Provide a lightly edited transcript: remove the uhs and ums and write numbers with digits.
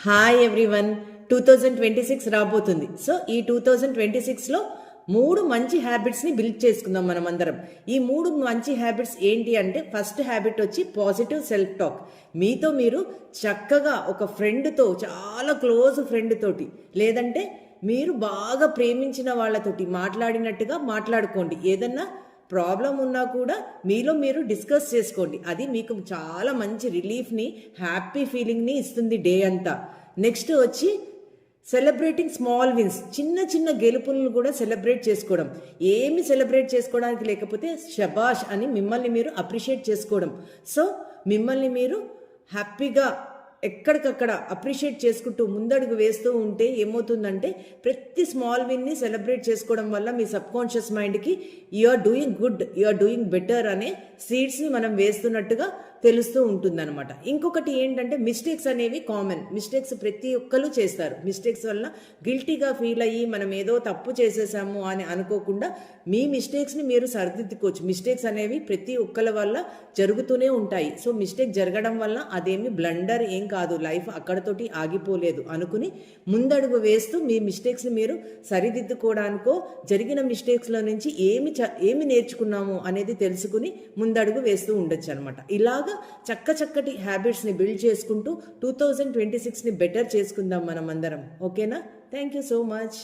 Hi everyone. 2026 రాబోతుంది. So ఈ 2026లో 3 మంచి హ్యాబిట్స్ని బిల్డ్ చేసుకుందాం మనం అందరం. ఈ 3 మంచి హ్యాబిట్స్ ఏంటి అంటే, ఫస్ట్ హ్యాబిట్ వచ్చి పాజిటివ్ సెల్ఫ్ టాక్. మీతో మీరు చక్కగా ఒక ఫ్రెండ్తో, చాలా క్లోజ్ ఫ్రెండ్ తోటి, లేదంటే మీరు బాగా ప్రేమించిన వాళ్ళతోటి మాట్లాడినట్టుగా మాట్లాడుకోండి. ఏదన్నా ప్రాబ్లం ఉన్నా కూడా మీలో మీరు డిస్కస్ చేసుకోండి. అది మీకు చాలా మంచి రిలీఫ్ని, హ్యాపీ ఫీలింగ్ని ఇస్తుంది డే అంతా. నెక్స్ట్ వచ్చి సెలబ్రేటింగ్ స్మాల్ విన్స్, చిన్న చిన్న గెలుపులను కూడా సెలబ్రేట్ చేసుకోవడం. ఏమి సెలబ్రేట్ చేసుకోవడానికి లేకపోతే షబాష్ అని మిమ్మల్ని మీరు అప్రిషియేట్ చేసుకోవడం. సో మిమ్మల్ని మీరు హ్యాపీగా ఎక్కడికక్కడ అప్రిషియేట్ చేసుకుంటూ ముందడుగు వేస్తూ ఉంటే ఏమవుతుందంటే, ప్రతి స్మాల్ విన్ని సెలబ్రేట్ చేసుకోవడం వల్ల మీ సబ్కాన్షియస్ మైండ్కి you are doing good, you are doing better అనే సీడ్స్ని మనం వేస్తున్నట్టుగా తెలుస్తూ ఉంటుందన్నమాట. ఇంకొకటి ఏంటంటే, మిస్టేక్స్ అనేవి కామన్. మిస్టేక్స్ ప్రతి ఒక్కరు చేస్తారు. మిస్టేక్స్ వల్ల గిల్టీగా ఫీల్ అయ్యి మనం ఏదో తప్పు చేసేసాము అని అనుకోకుండా మీ మిస్టేక్స్ని మీరు సరిదిద్దుకోవచ్చు. మిస్టేక్స్ అనేవి ప్రతి ఒక్కరి వల్ల జరుగుతూనే ఉంటాయి. సో మిస్టేక్ జరగడం వల్ల అదేమి బ్లండర్ ఏం కాదు, లైఫ్ అక్కడతోటి ఆగిపోలేదు అనుకుని ముందడుగు వేస్తూ మీ మిస్టేక్స్ని మీరు సరిదిద్దుకోవడానికో, జరిగిన మిస్టేక్స్లో నుంచి ఏమి నేర్చుకున్నాము అనేది తెలుసుకుని ముందడుగు వేస్తూ ఉండొచ్చు అనమాట. ఇలాగా చక్కటి హ్యాబిట్స్ని బిల్డ్ చేసుకుంటూ 2026ని బెటర్ చేసుకుందాం మనం అందరం. ఓకేనా? Thank you so much.